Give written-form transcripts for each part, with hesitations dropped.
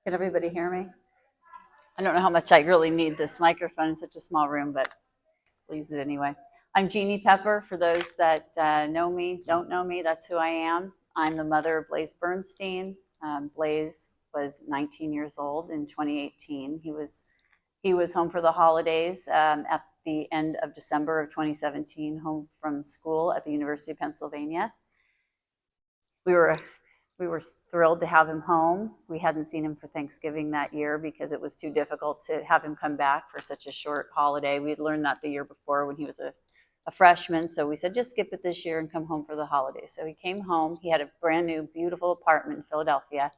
Can everybody hear me? I don't know how much I really need this microphone in such a small room, but we'll use it anyway. I'm Jeanne Pepper. For those that know me, don't know me, that's who I am. I'm the mother of Blaze Bernstein. Blaze was 19 years old in 2018. He was home for the holidays at the end of December of 2017, home from school at the University of Pennsylvania. We were thrilled to have him home. We hadn't seen him for Thanksgiving that year because it was too difficult to have him come back for such a short holiday. We had learned that the year before when he was a freshman. So we said, just skip it this year and come home for the holidays. So he came home. He had a brand new, beautiful apartment in Philadelphia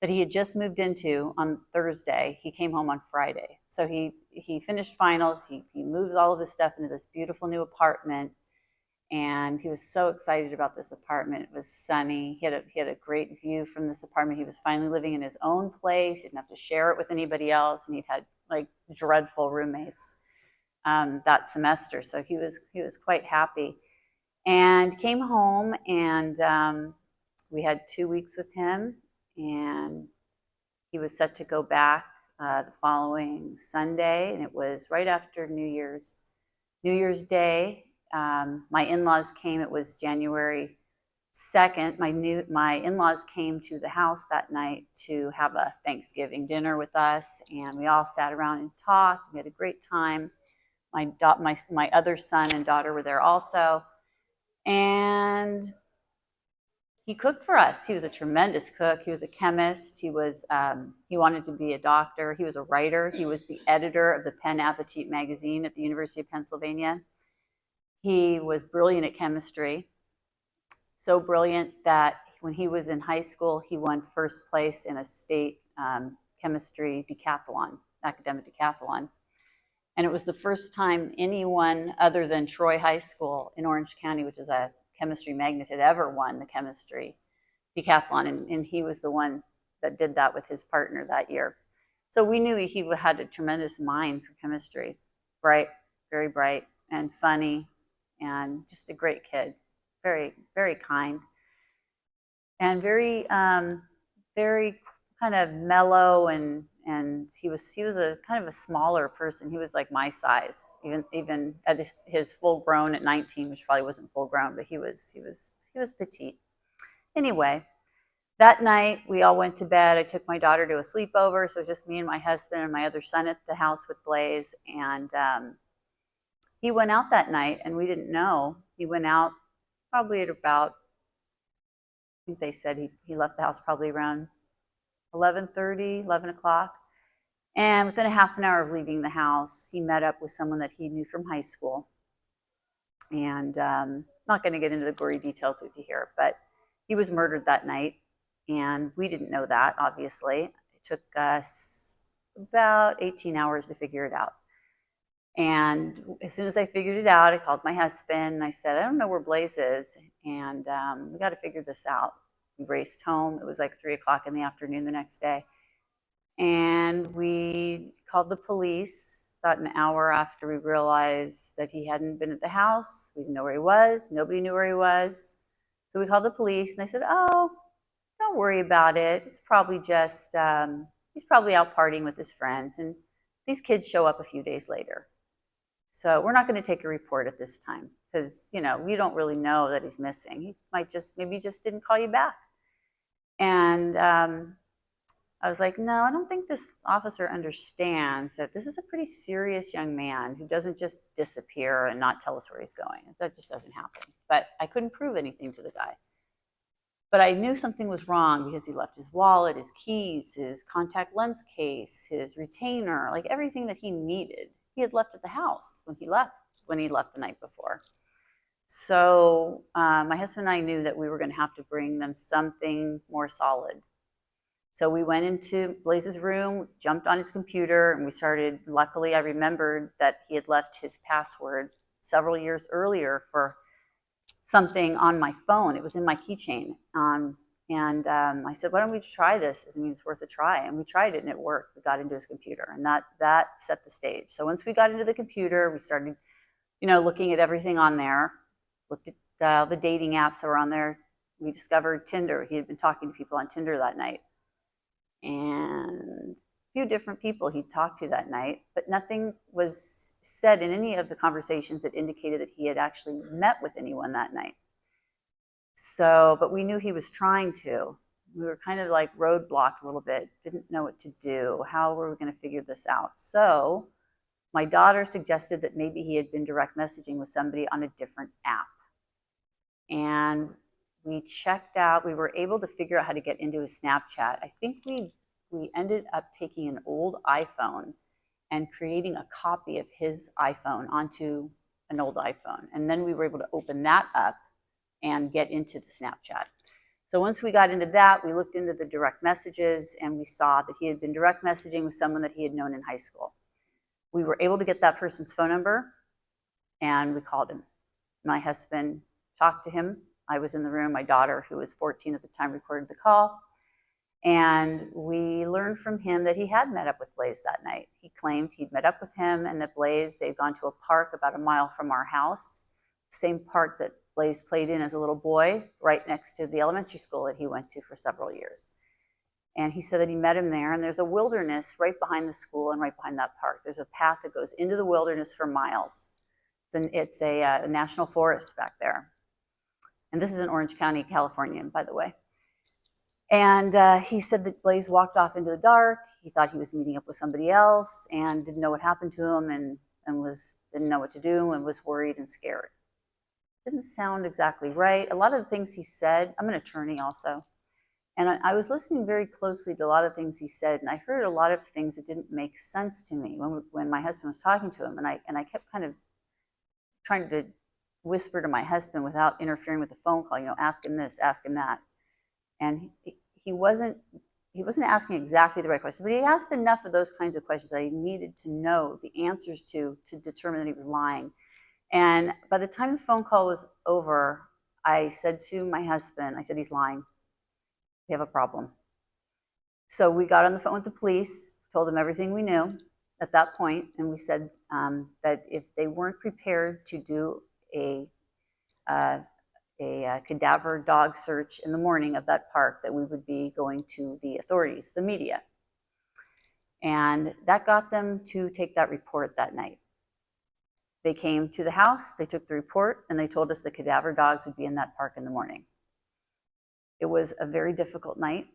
that he had just moved into on Thursday. He came home on Friday. So he finished finals. He moved all of his stuff into this beautiful new apartment. And he was so excited about this apartment. It was sunny. He had a great view from this apartment. He was finally living in his own place. He didn't have to share it with anybody else. And he'd had like dreadful roommates that semester. So he was quite happy. And came home, and we had 2 weeks with him. And he was set to go back the following Sunday, and it was right after New Year's Day. My in-laws came. It was January 2nd. My in-laws came to the house that night to have a Thanksgiving dinner with us, and we all sat around and talked. We had a great time. My other son and daughter were there also, and he cooked for us. He was a tremendous cook. He was a chemist. He wanted to be a doctor. He was a writer. He was the editor of the Pen Appetit magazine at the University of Pennsylvania. He was brilliant at chemistry, so brilliant that when he was in high school, he won first place in a state chemistry decathlon, academic decathlon. And it was the first time anyone other than Troy High School in Orange County, which is a chemistry magnet, had ever won the chemistry decathlon. And he was the one that did that with his partner that year. So we knew he had a tremendous mind for chemistry. Bright, very bright, and funny, and just a great kid. Very, very kind. And very kind of mellow, and he was a kind of a smaller person. He was like my size, even at his full grown at 19, which probably wasn't full grown, but he was petite. Anyway, that night we all went to bed. I took my daughter to a sleepover, so it was just me and my husband and my other son at the house with Blaze. And he went out that night, and we didn't know. He went out probably at about, I think they said he left the house probably around 11:30, 11 o'clock. And within a half an hour of leaving the house, he met up with someone that he knew from high school. And not going to get into the gory details with you here, but he was murdered that night. And we didn't know that, obviously. It took us about 18 hours to figure it out. And as soon as I figured it out, I called my husband and I said, I don't know where Blaze is, and we got to figure this out. We raced home. It was like 3 o'clock in the afternoon the next day. And we called the police about an hour after we realized that he hadn't been at the house. We didn't know where he was. Nobody knew where he was. So we called the police, and they said, oh, don't worry about it. It's probably just, he's probably out partying with his friends. And these kids show up a few days later. So we're not going to take a report at this time because, we don't really know that he's missing. He might maybe just didn't call you back. And I was like, no, I don't think this officer understands that this is a pretty serious young man who doesn't just disappear and not tell us where he's going. That just doesn't happen. But I couldn't prove anything to the guy. But I knew something was wrong because he left his wallet, his keys, his contact lens case, his retainer, like everything that he needed. He had left at the house when he left the night before. So my husband and I knew that we were going to have to bring them something more solid. So we went into Blaze's room, jumped on his computer, and we started. Luckily, I remembered that he had left his password several years earlier for something on my phone. It was in my keychain. And I said, why don't we try this? I mean, it's worth a try. And we tried it, and it worked. We got into his computer, and that set the stage. So once we got into the computer, we started, looking at everything on there, looked at the dating apps that were on there. We discovered Tinder. He had been talking to people on Tinder that night. And few different people he'd talked to that night, but nothing was said in any of the conversations that indicated that he had actually met with anyone that night. So, but we knew he was trying to. We were kind of like roadblocked a little bit, didn't know what to do. How were we going to figure this out? So my daughter suggested that maybe he had been direct messaging with somebody on a different app. And we checked out, we were able to figure out how to get into his Snapchat. I think we ended up taking an old iPhone and creating a copy of his iPhone onto an old iPhone. And then we were able to open that up and get into the Snapchat. So once we got into that, we looked into the direct messages and we saw that he had been direct messaging with someone that he had known in high school. We were able to get that person's phone number and we called him. My husband talked to him. I was in the room. My daughter, who was 14 at the time, recorded the call. And we learned from him that he had met up with Blaze that night. He claimed he'd met up with him and that Blaze, they'd gone to a park about a mile from our house, the same park that Blaze played in as a little boy, right next to the elementary school that he went to for several years. And he said that he met him there, and there's a wilderness right behind the school and right behind that park. There's a path that goes into the wilderness for miles. It's a national forest back there. And this is in Orange County, California, by the way. And he said that Blaze walked off into the dark. He thought he was meeting up with somebody else and didn't know what happened to him and didn't know what to do and was worried and scared. Didn't sound exactly right. A lot of the things he said, I'm an attorney also, and I was listening very closely to a lot of things he said, and I heard a lot of things that didn't make sense to me when my husband was talking to him, and I kept kind of trying to whisper to my husband without interfering with the phone call, ask him this, ask him that. And he wasn't asking exactly the right questions, but he asked enough of those kinds of questions that I needed to know the answers to determine that he was lying. And by the time the phone call was over, I said to my husband, I said, he's lying. We have a problem. So we got on the phone with the police, told them everything we knew at that point, and we said that if they weren't prepared to do a cadaver dog search in the morning of that park, that we would be going to the authorities, the media. And that got them to take that report that night. They came to the house, they took the report, and they told us the cadaver dogs would be in that park in the morning. It was a very difficult night,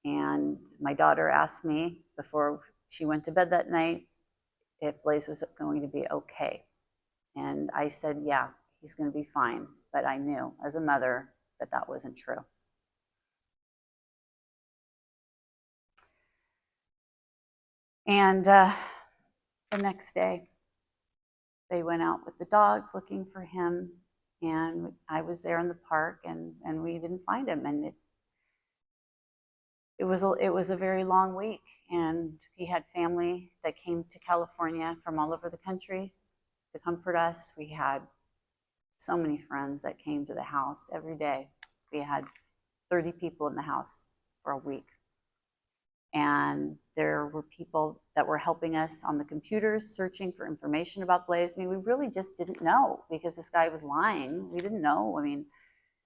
and my daughter asked me before she went to bed that night if Blaze was going to be okay. And I said, yeah, he's going to be fine. But I knew as a mother that that wasn't true. And the next day, they went out with the dogs looking for him, and I was there in the park, and we didn't find him. And it was a very long week, and he had family that came to California from all over the country to comfort us. We had so many friends that came to the house every day. We had 30 people in the house for a week. And there were people that were helping us on the computers, searching for information about Blaze. I mean, we really just didn't know because this guy was lying. We didn't know. I mean,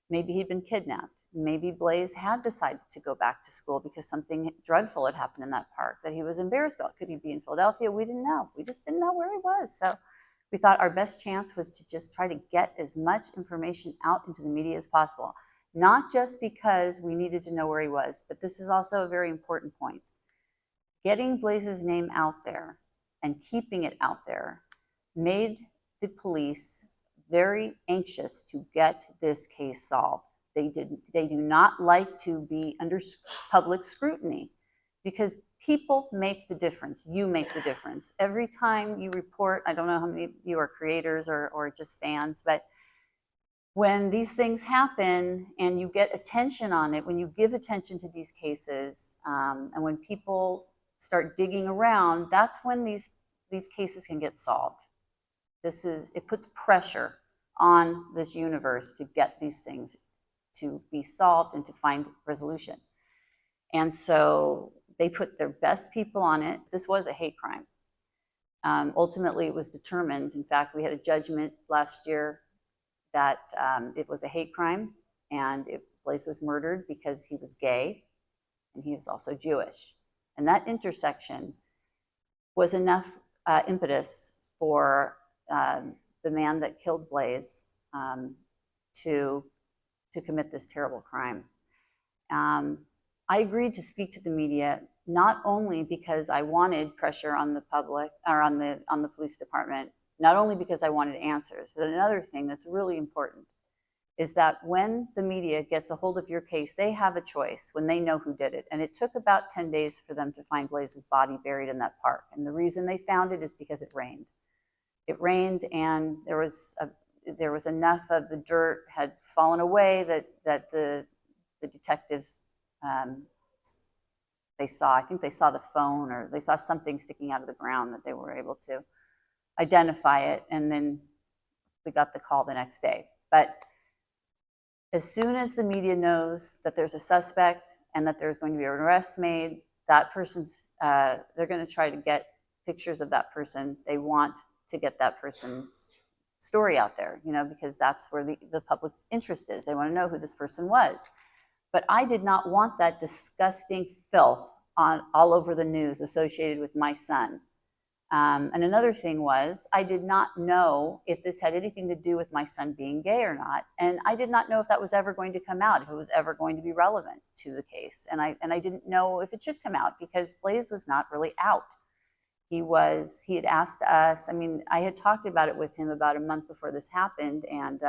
maybe he'd been kidnapped. Maybe Blaze had decided to go back to school because something dreadful had happened in that park that he was embarrassed about. Could he be in Philadelphia? We didn't know. We just didn't know where he was. So we thought our best chance was to just try to get as much information out into the media as possible. Not just because we needed to know where he was, but this is also a very important point. Getting Blaze's name out there and keeping it out there made the police very anxious to get this case solved. They do not like to be under public scrutiny because people make the difference. You make the difference. Every time you report, I don't know how many of you are creators or just fans, but when these things happen and you get attention on it, when you give attention to these cases, and when people start digging around, that's when these cases can get solved. It puts pressure on this universe to get these things to be solved and to find resolution. And so they put their best people on it. This was a hate crime. Ultimately, it was determined. In fact, we had a judgment last year that it was a hate crime, and Blaze was murdered because he was gay and he was also Jewish. And that intersection was enough impetus for the man that killed Blaze to commit this terrible crime. I agreed to speak to the media not only because I wanted pressure on the public or on the police department, not only because I wanted answers, but another thing that's really important is that when the media gets a hold of your case, they have a choice when they know who did it. And it took about 10 days for them to find Blaze's body buried in that park. And the reason they found it is because it rained. It rained, and there was enough of the dirt had fallen away that the detectives, they saw, I think they saw the phone, or they saw something sticking out of the ground that they were able to identify it. And then we got the call the next day. But as soon as the media knows that there's a suspect and that there's going to be an arrest made, that person's, they're going to try to get pictures of that person. They want to get that person's story out there, because that's where the public's interest is. They want to know who this person was. But I did not want that disgusting filth all over the news associated with my son. And another thing was, I did not know if this had anything to do with my son being gay or not. And I did not know if that was ever going to come out, if it was ever going to be relevant to the case. And I didn't know if it should come out, because Blaze was not really out. He had asked us, I had talked about it with him about a month before this happened. And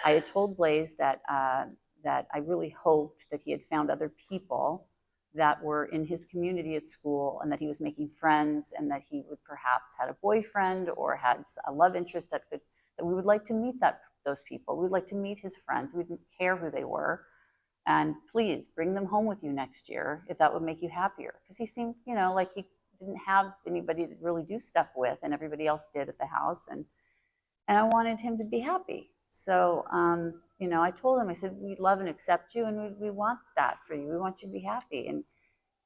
I had told Blaze that I really hoped that he had found other people that were in his community at school, and that he was making friends, and that he would perhaps had a boyfriend or had a love interest that we would like to meet those people. We'd like to meet his friends. We didn't care who they were. And please bring them home with you next year if that would make you happier. Because he seemed, like he didn't have anybody to really do stuff with, and everybody else did at the house. And I wanted him to be happy. So, I told him, I said, we love and accept you, and we want that for you. We want you to be happy.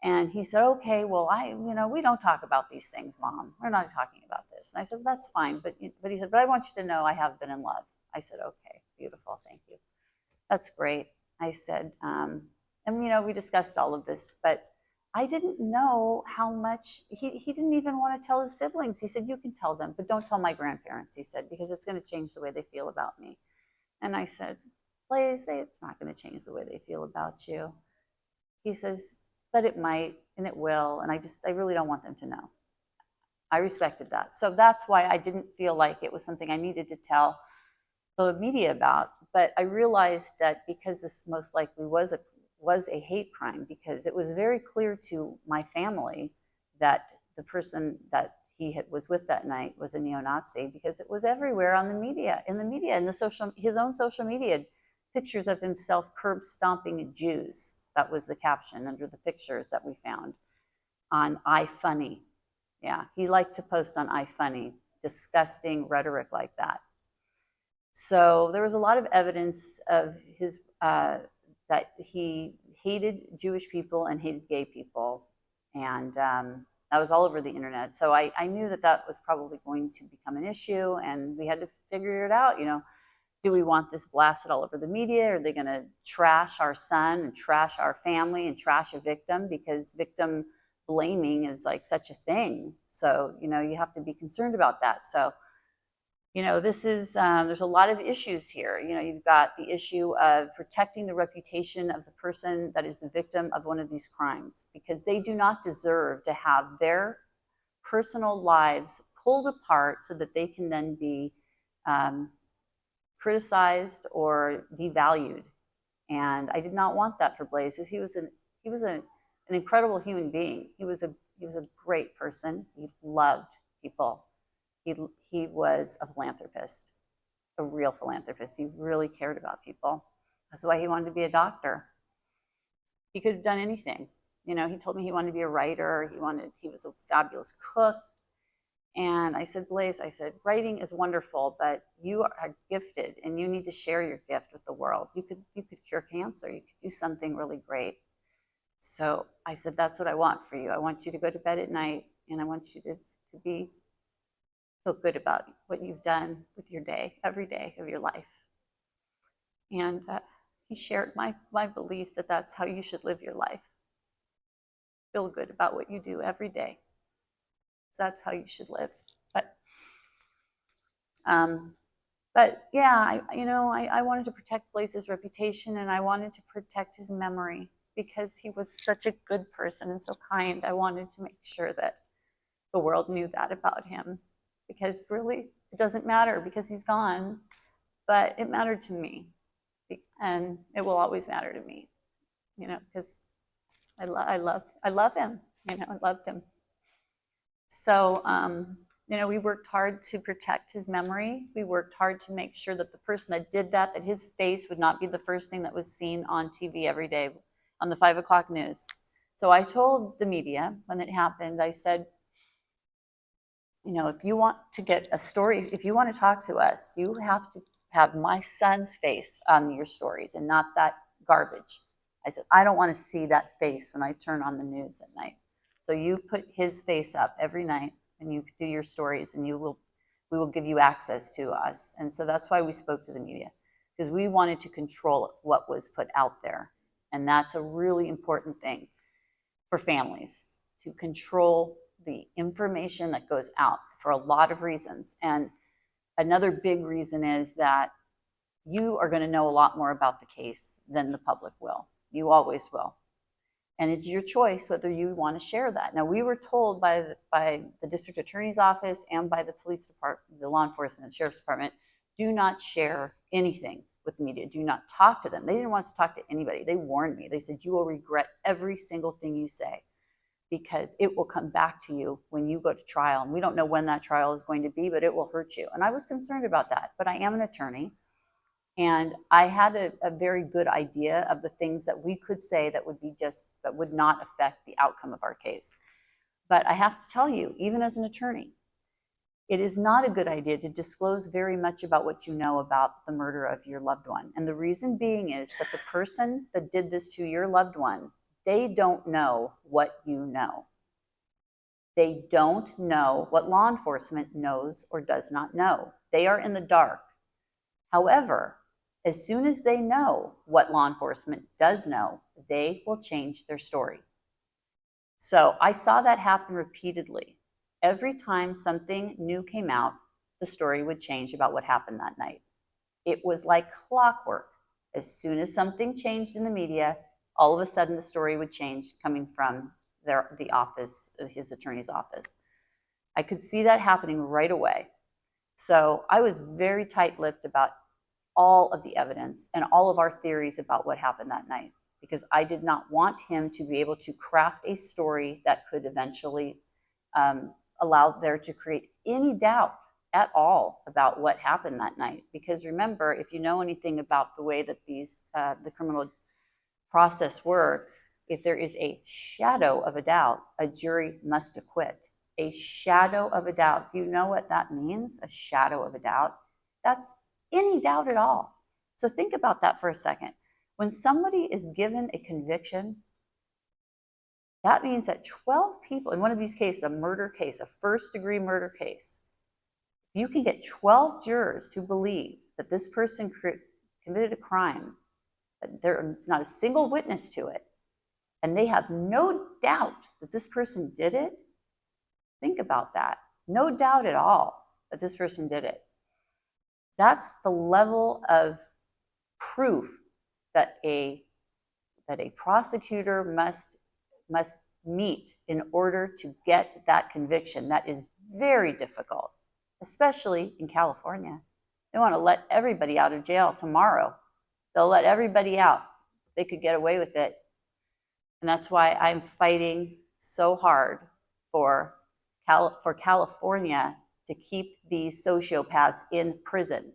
And he said, okay, well, we don't talk about these things, Mom. We're not talking about this. And I said, well, that's fine. But he said, but I want you to know I have been in love. I said, okay, beautiful, thank you. That's great. I said, and we discussed all of this, but I didn't know how much, he didn't even want to tell his siblings. He said, you can tell them, but don't tell my grandparents, he said, because it's going to change the way they feel about me. And I said, Blaze, it's not going to change the way they feel about you. He says, but it might, and it will, and I really don't want them to know. I respected that. So that's why I didn't feel like it was something I needed to tell the media about. But I realized that because this most likely was a hate crime, because it was very clear to my family that the person that he was with that night was a neo-Nazi, because it was everywhere in the media, his own social media, pictures of himself curb stomping Jews. That was the caption under the pictures that we found on iFunny. Yeah, he liked to post on iFunny, disgusting rhetoric like that. So there was a lot of evidence of his that he hated Jewish people and hated gay people, and that was all over the internet. So I knew that was probably going to become an issue, and we had to figure it out. Do we want this blasted all over the media? Are they going to trash our son and trash our family and trash a victim? Because victim blaming is like such a thing. So, you have to be concerned about that. So, this is, there's a lot of issues here. You've got the issue of protecting the reputation of the person that is the victim of one of these crimes, because they do not deserve to have their personal lives pulled apart so that they can then be criticized or devalued. And I did not want that for Blaze, because he was an incredible human being. He was a great person. He loved people. He was a philanthropist, a real philanthropist. He really cared about people. That's why he wanted to be a doctor. He could have done anything. He told me he wanted to be a writer. He was a fabulous cook. And I said, Blaze, writing is wonderful, but you are gifted, and you need to share your gift with the world. You could cure cancer. You could do something really great. So I said, that's what I want for you. I want you to go to bed at night, and I want you to feel good about what you've done with your day, every day of your life. And he shared my belief that that's how you should live your life. feel good about what you do every day. So that's how you should live. But yeah, I wanted to protect Blaze's reputation, and I wanted to protect his memory because he was such a good person and so kind. I wanted to make sure that the world knew that about him, because really it doesn't matter because he's gone, but it mattered to me, and it will always matter to me, because I love him, I loved him. So, we worked hard to protect his memory. We worked hard to make sure that the person that did that his face would not be the first thing that was seen on TV every day on the 5 o'clock news. So I told the media when it happened, I said, if you want to get a story, if you want to talk to us, you have to have my son's face on your stories and not that garbage. I said, I don't want to see that face when I turn on the news at night. So you put his face up every night and you do your stories, and we will give you access to us. And so that's why we spoke to the media, because we wanted to control what was put out there. And that's a really important thing for families, to control the information that goes out for a lot of reasons. And another big reason is that you are going to know a lot more about the case than the public will. You always will. And it's your choice whether you want to share that. Now, we were told by the district attorney's office and by the police department, the law enforcement, the sheriff's department, do not share anything with the media. Do not talk to them. They didn't want us to talk to anybody. They warned me. They said, you will regret every single thing you say, because it will come back to you when you go to trial. And we don't know when that trial is going to be, but it will hurt you. And I was concerned about that, but I am an attorney. And I had a very good idea of the things that we could say that would not affect the outcome of our case. But I have to tell you, even as an attorney, it is not a good idea to disclose very much about what you know about the murder of your loved one. And the reason being is that the person that did this to your loved one, they don't know what you know. They don't know what law enforcement knows or does not know. They are in the dark. However, as soon as they know what law enforcement does know, they will change their story. So I saw that happen repeatedly. Every time something new came out, the story would change about what happened that night. It was like clockwork. As soon as something changed in the media, all of a sudden the story would change coming from the office, his attorney's office. I could see that happening right away. So I was very tight-lipped about all of the evidence and all of our theories about what happened that night, because I did not want him to be able to craft a story that could eventually allow there to create any doubt at all about what happened that night. Because remember, if you know anything about the way that the criminal process works, if there is a shadow of a doubt, a jury must acquit. A shadow of a doubt. Do you know what that means? A shadow of a doubt? That's any doubt at all. So think about that for a second. When somebody is given a conviction, that means that 12 people, in one of these cases, a murder case, a first-degree murder case, you can get 12 jurors to believe that this person committed a crime, but there's not a single witness to it, and they have no doubt that this person did it. Think about that. No doubt at all that this person did it. That's the level of proof that a prosecutor must meet in order to get that conviction. That is very difficult, especially in California. They want to let everybody out of jail tomorrow. They'll let everybody out. They could get away with it. And that's why I'm fighting so hard for California to keep these sociopaths in prison.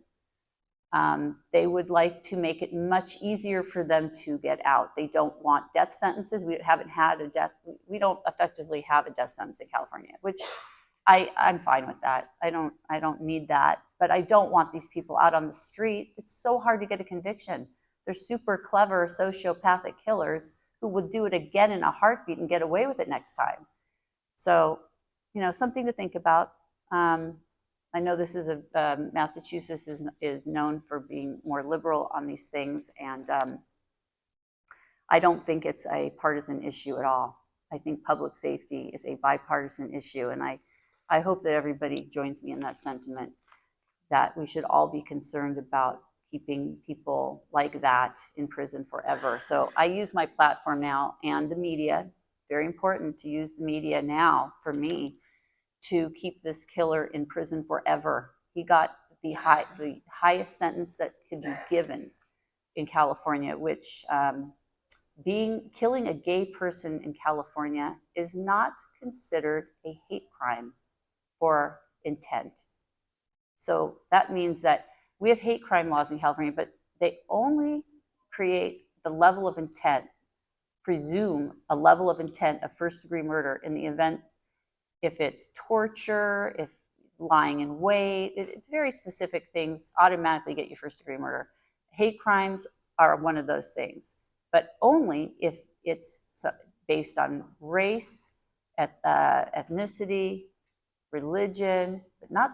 They would like to make it much easier for them to get out. They don't want death sentences. We don't effectively have a death sentence in California, which I'm fine with that. I don't need that, but I don't want these people out on the street. It's so hard to get a conviction. They're super clever sociopathic killers who would do it again in a heartbeat and get away with it next time. So, something to think about. I know this is Massachusetts is known for being more liberal on these things, and I don't think it's a partisan issue at all. I think public safety is a bipartisan issue, and I hope that everybody joins me in that sentiment, that we should all be concerned about keeping people like that in prison forever. So I use my platform now and the media, very important to use the media now for me to keep this killer in prison forever. He got the highest sentence that could be given in California, which killing a gay person in California is not considered a hate crime for intent. So that means that we have hate crime laws in California, but they only create the level of intent, presume a level of intent of first-degree murder in the event if it's torture, if lying in wait, it's very specific things automatically get you first-degree murder. Hate crimes are one of those things, but only if it's based on race, ethnicity, religion, but not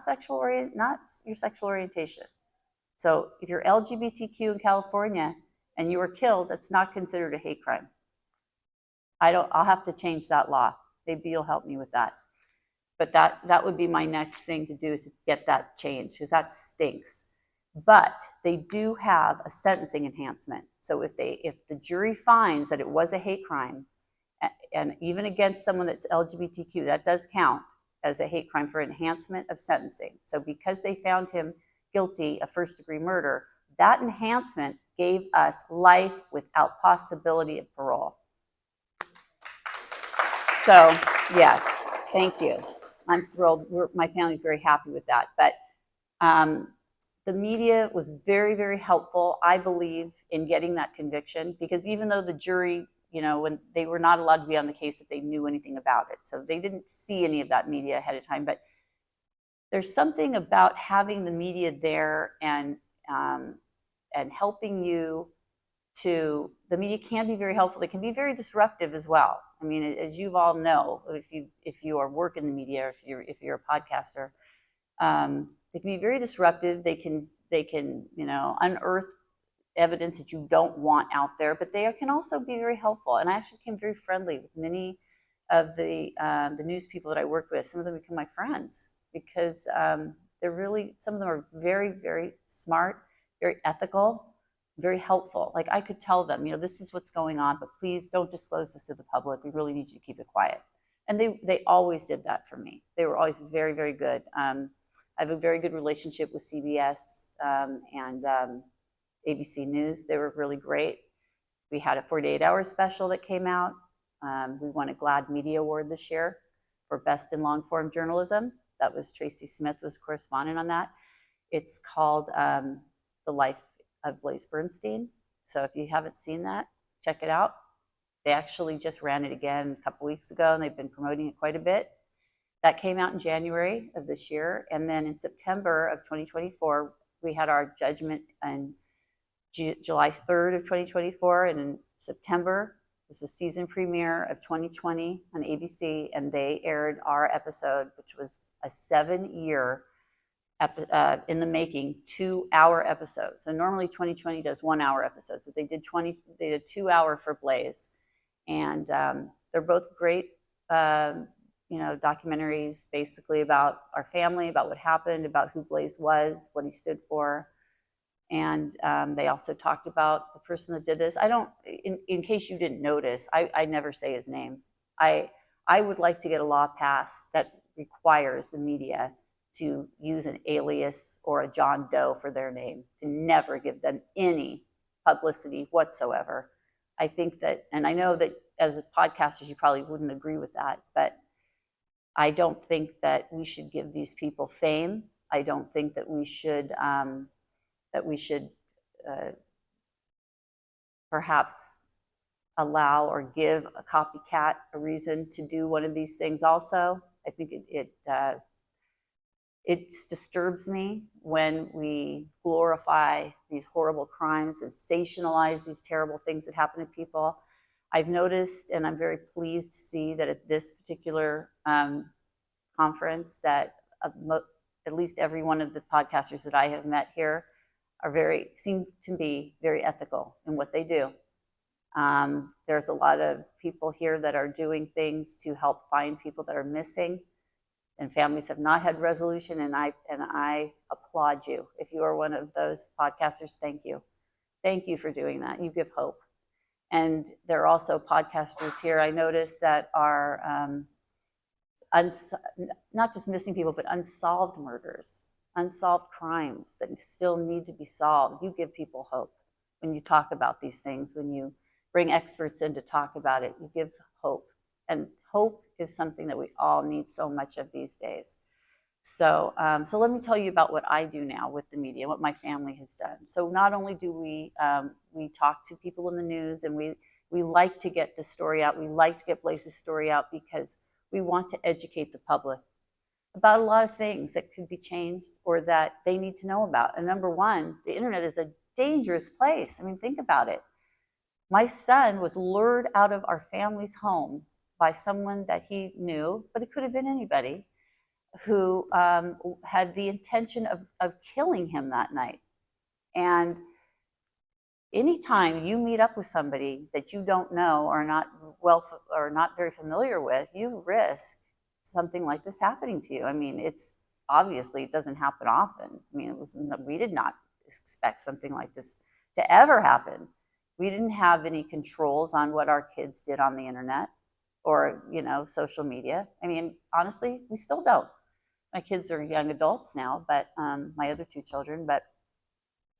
your sexual orientation. So if you're LGBTQ in California and you were killed, that's not considered a hate crime. I'll have to change that law. Maybe you'll help me with that. But that would be my next thing to do, is to get that changed, because that stinks. But they do have a sentencing enhancement. So if the jury finds that it was a hate crime, and even against someone that's LGBTQ, that does count as a hate crime for enhancement of sentencing. So because they found him guilty of first-degree murder, that enhancement gave us life without possibility of parole. So yes, thank you. I'm thrilled. My family's very happy with that. But the media was very, very helpful, I believe, in getting that conviction, because even though the jury, when they were not allowed to be on the case, that they knew anything about it. So they didn't see any of that media ahead of time. But there's something about having the media there and helping you the media can be very helpful. They can be very disruptive as well. I mean, as you all know, if you are working in the media, or if you're a podcaster, they can be very disruptive. They can unearth evidence that you don't want out there, but they can also be very helpful. And I actually became very friendly with many of the news people that I work with. Some of them become my friends, because some of them are very, very smart, very ethical, very helpful. Like, I could tell them, this is what's going on, but please don't disclose this to the public. We really need you to keep it quiet. And they always did that for me. They were always very, very good. I have a very good relationship with CBS and ABC News. They were really great. We had a 48-hour special that came out. We won a GLAAD Media Award this year for Best in Long-Form Journalism. That was Tracy Smith was correspondent on that. It's called The Life of Blaze Bernstein. So if you haven't seen that, check it out. They actually just ran it again a couple weeks ago, and they've been promoting it quite a bit. That came out in January of this year. And then in September of 2024, we had our judgment on July 3rd of 2024. And in September was the season premiere of 2020 on ABC. And they aired our episode, which was a 7-year in the making 2-hour episode. So normally 2020 does 1-hour episodes, but they did 2-hour for Blaze. And they're both great, documentaries basically about our family, about what happened, about who Blaze was, what he stood for. And they also talked about the person that did this. In case you didn't notice, I never say his name. I would like to get a law passed that requires the media to use an alias or a John Doe for their name, to never give them any publicity whatsoever. I think that, and I know that as podcasters, you probably wouldn't agree with that, but I don't think that we should give these people fame. I don't think that we should perhaps allow or give a copycat a reason to do one of these things also. I think it disturbs me when we glorify these horrible crimes, sensationalize these terrible things that happen to people. I've noticed, and I'm very pleased to see that at this particular conference, that at least every one of the podcasters that I have met here seem to be very ethical in what they do. There's a lot of people here that are doing things to help find people that are missing, and families have not had resolution. And I applaud you. If you are one of those podcasters, thank you. Thank you for doing that. You give hope. And there are also podcasters here I noticed that are not just missing people, but unsolved murders, unsolved crimes that still need to be solved. You give people hope when you talk about these things, when you bring experts in to talk about it, you give hope. And hope is something that we all need so much of these days. So let me tell you about what I do now with the media, what my family has done. So not only do we talk to people in the news, and we like to get the story out. We like to get Blaze's story out because we want to educate the public about a lot of things that could be changed or that they need to know about. And number one, the internet is a dangerous place. I mean, think about it. My son was lured out of our family's home by someone that he knew, but it could have been anybody, who had the intention of killing him that night. And anytime you meet up with somebody that you don't know or not very familiar with, you risk something like this happening to you. I mean, it's obviously, it doesn't happen often. I mean, we did not expect something like this to ever happen. We didn't have any controls on what our kids did on the internet or, social media. I mean, honestly, we still don't. My kids are young adults now, but my other two children, but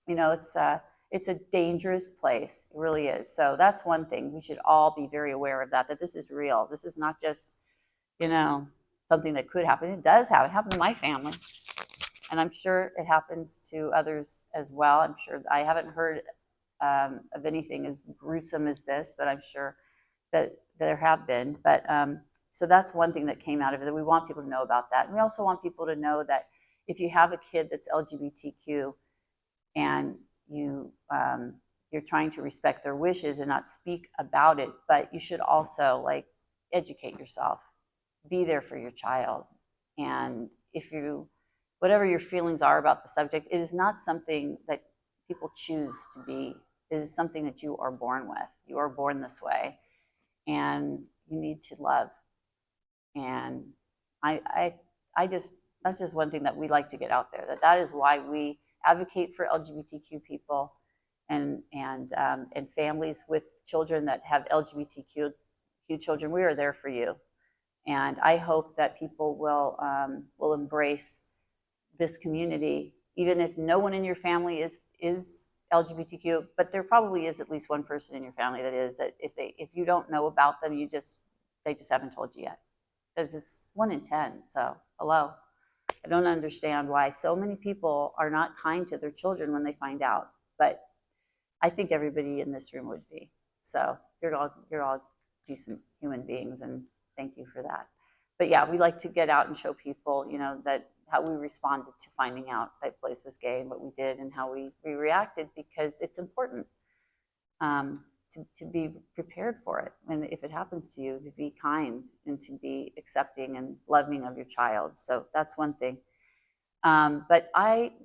it's a dangerous place. It really is. So that's one thing. We should all be very aware of that this is real. This is not just, something that could happen. It does happen. It happened to my family. And I'm sure it happens to others as well. I'm sure I haven't heard of anything as gruesome as this, but I'm sure that there have been. But so that's one thing that came out of it, that we want people to know about that. And we also want people to know that if you have a kid that's LGBTQ and you're trying to respect their wishes and not speak about it, but you should also educate yourself, be there for your child. And whatever your feelings are about the subject, it is not something that people choose to be. It is something that you are born with. You are born this way, and you need to love. And that's just one thing that we like to get out there, that is why we advocate for LGBTQ people and families with children that have LGBTQ children. We are there for you. And I hope that people will embrace this community, even if no one in your family is LGBTQ, but there probably is at least one person in your family that is, that if you don't know about them, they just haven't told you yet. Because it's 1 in 10. So, hello. I don't understand why so many people are not kind to their children when they find out. But I think everybody in this room would be. So you're all decent human beings, and thank you for that. But yeah, we like to get out and show people, that how we responded to finding out that Blaze was gay and what we did and how we reacted, because it's important. To be prepared for it. And if it happens to you, to be kind and to be accepting and loving of your child. So that's one thing. But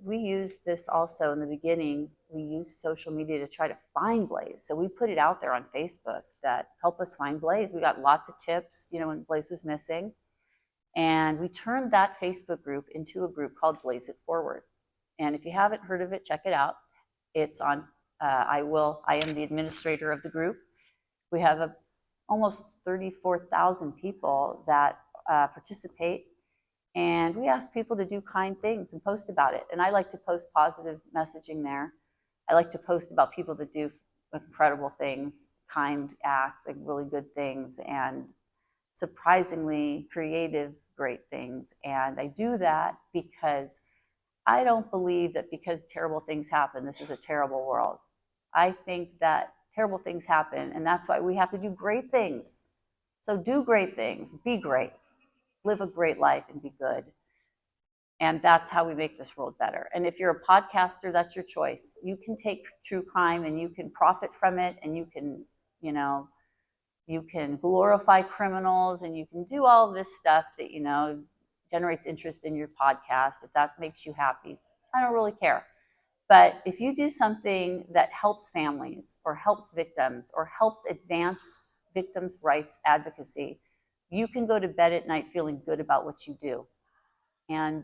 we used this also in the beginning. We used social media to try to find Blaze. So we put it out there on Facebook that help us find Blaze. We got lots of tips, when Blaze was missing. And we turned that Facebook group into a group called Blaze It Forward. And if you haven't heard of it, check it out. It's on I am the administrator of the group. We have almost 34,000 people that participate, and we ask people to do kind things and post about it. And I like to post positive messaging there. I like to post about people that do incredible things, kind acts, really good things, and surprisingly creative, great things. And I do that because I don't believe that because terrible things happen, this is a terrible world. I think that terrible things happen, and that's why we have to do great things. So do great things, be great, live a great life, and be good. And that's how we make this world better. And if you're a podcaster, that's your choice. You can take true crime and you can profit from it, and you can, you can glorify criminals, and you can do all this stuff that, generates interest in your podcast. If that makes you happy, I don't really care. But if you do something that helps families or helps victims or helps advance victims' rights advocacy, you can go to bed at night feeling good about what you do. And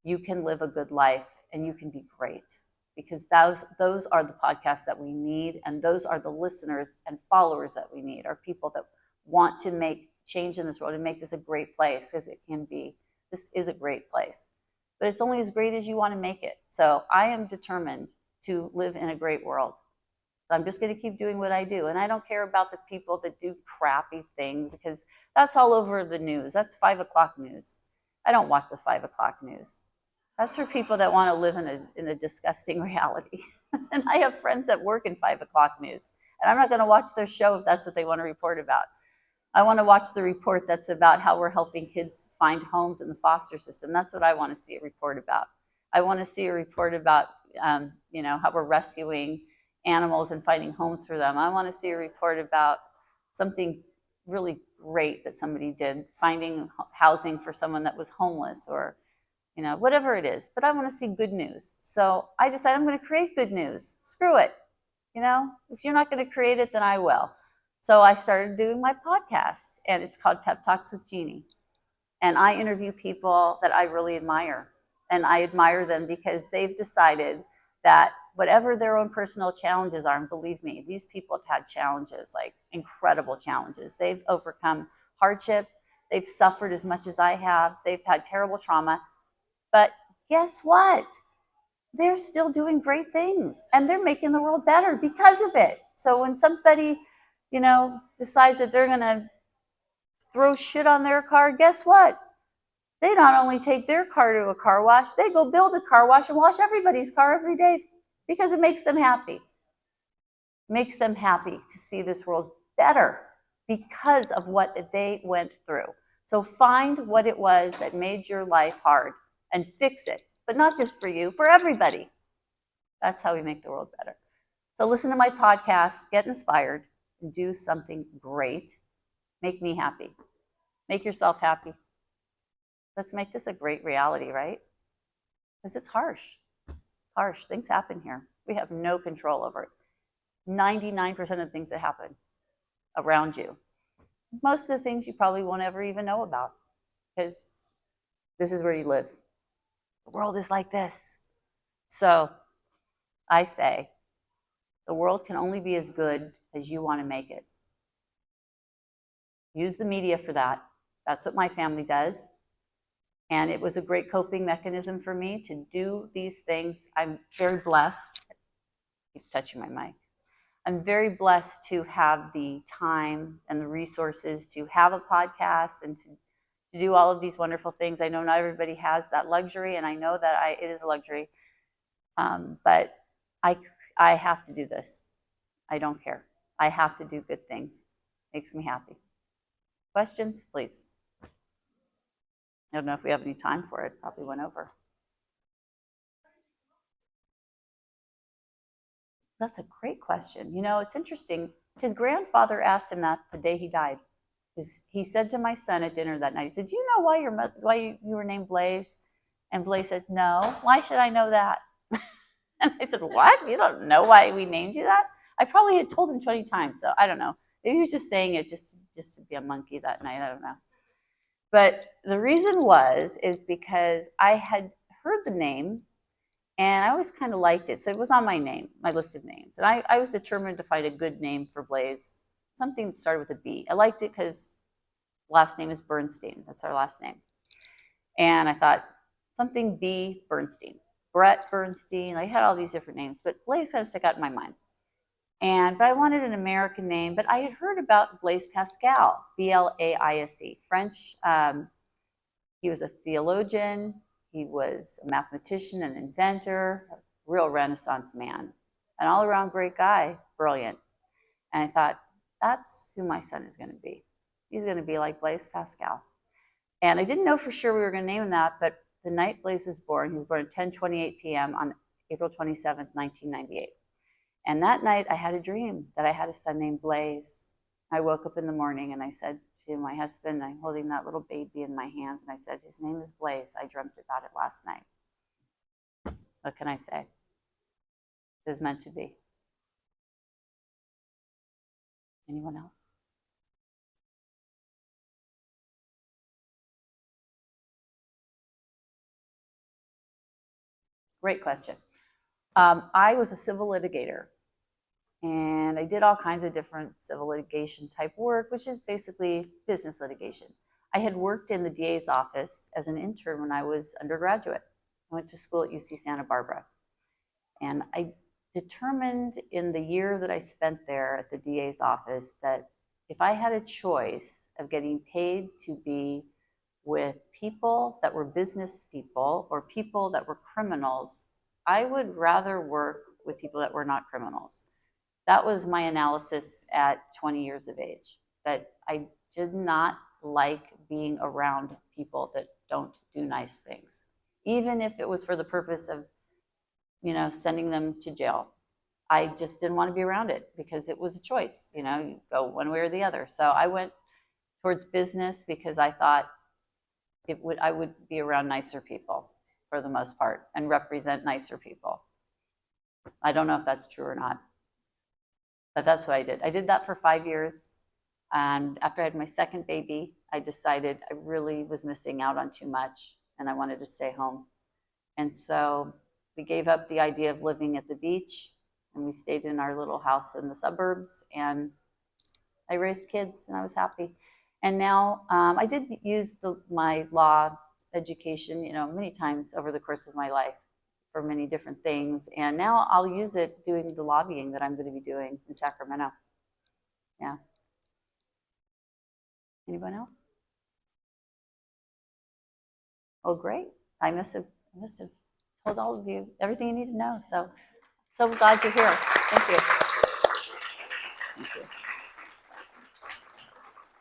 you can live a good life and you can be great, because those are the podcasts that we need, and those are the listeners and followers that we need, are people that want to make change in this world and make this a great place, because this is a great place. But it's only as great as you want to make it. So I am determined to live in a great world. I'm just going to keep doing what I do. And I don't care about the people that do crappy things, because that's all over the news. That's 5 o'clock news. I don't watch the 5 o'clock news. That's for people that want to live in a disgusting reality. And I have friends that work in 5 o'clock news, and I'm not going to watch their show if that's what they want to report about. I want to watch the report that's about how we're helping kids find homes in the foster system. That's what I want to see a report about. I want to see a report about, how we're rescuing animals and finding homes for them. I want to see a report about something really great that somebody did, finding housing for someone that was homeless, or whatever it is. But I want to see good news. So I decided I'm going to create good news. Screw it. If you're not going to create it, then I will. So I started doing my podcast, and it's called PeppTalks with Jeanne. And I interview people that I really admire. And I admire them because they've decided that whatever their own personal challenges are, and believe me, these people have had challenges, like incredible challenges. They've overcome hardship. They've suffered as much as I have. They've had terrible trauma. But guess what? They're still doing great things, and they're making the world better because of it. So when somebody, decides that they're going to throw shit on their car, guess what? They not only take their car to a car wash, they go build a car wash and wash everybody's car every day, because it makes them happy. It makes them happy to see this world better because of what they went through. So find what it was that made your life hard and fix it, but not just for you, for everybody. That's how we make the world better. So listen to my podcast, get inspired, and do something great. Make me happy. Make yourself happy. Let's make this a great reality, right? Because it's harsh. It's harsh. Things happen here. We have no control over it. 99% of things that happen around you. Most of the things you probably won't ever even know about, because this is where you live. The world is like this. So I say, the world can only be as good as you want to make it. Use the media for that. That's what my family does. And it was a great coping mechanism for me to do these things. I'm very blessed. I keep touching my mic. I'm very blessed to have the time and the resources to have a podcast and to do all of these wonderful things. I know not everybody has that luxury, and I know that it is a luxury. But I have to do this. I don't care. I have to do good things. Makes me happy. Questions, please. I don't know if we have any time for it. Probably went over. That's a great question. It's interesting. His grandfather asked him that the day he died. He said to my son at dinner that night, he said, "Do you know why you were named Blaze?" And Blaze said, "No. Why should I know that?" And I said, "What? You don't know why we named you that?" I probably had told him 20 times, so I don't know. Maybe he was just saying it just to be a monkey that night. I don't know. But the reason is because I had heard the name, and I always kind of liked it. So it was on my list of names. And I was determined to find a good name for Blaze, something that started with a B. I liked it because last name is Bernstein. That's our last name. And I thought, something B. Bernstein. Brett Bernstein. I had all these different names, but Blaze kind of stuck out in my mind. But I wanted an American name, but I had heard about Blaise Pascal, Blaise, French. He was a theologian. He was a mathematician, an inventor, a real Renaissance man, an all-around great guy, brilliant. And I thought, that's who my son is going to be. He's going to be like Blaise Pascal. And I didn't know for sure we were going to name him that, but the night Blaise was born, he was born at 10:28 p.m. on April 27th, 1998. And that night I had a dream that I had a son named Blaise. I woke up in the morning and I said to my husband, I'm holding that little baby in my hands, and I said, his name is Blaise. I dreamt about it last night. What can I say? is meant to be. Anyone else? Great question. I was a civil litigator, and I did all kinds of different civil litigation type work, which is basically business litigation. I had worked in the DA's office as an intern when I was undergraduate. I went to school at UC Santa Barbara. And I determined in the year that I spent there at the DA's office that if I had a choice of getting paid to be with people that were business people or people that were criminals, I would rather work with people that were not criminals. That was my analysis at 20 years of age, that I did not like being around people that don't do nice things, even if it was for the purpose of, sending them to jail. I just didn't want to be around it because it was a choice, you go one way or the other. So I went towards business because I thought I would be around nicer people for the most part and represent nicer people. I don't know if that's true or not, but that's what I did. I did that for 5 years. And after I had my second baby, I decided I really was missing out on too much and I wanted to stay home. And so we gave up the idea of living at the beach and we stayed in our little house in the suburbs, and I raised kids and I was happy. And now I did use my law education, many times over the course of my life for many different things. And now I'll use it doing the lobbying that I'm going to be doing in Sacramento. Yeah. Anyone else? Oh, great. I must have told all of you everything you need to know. So glad you're here. Thank you. Thank you.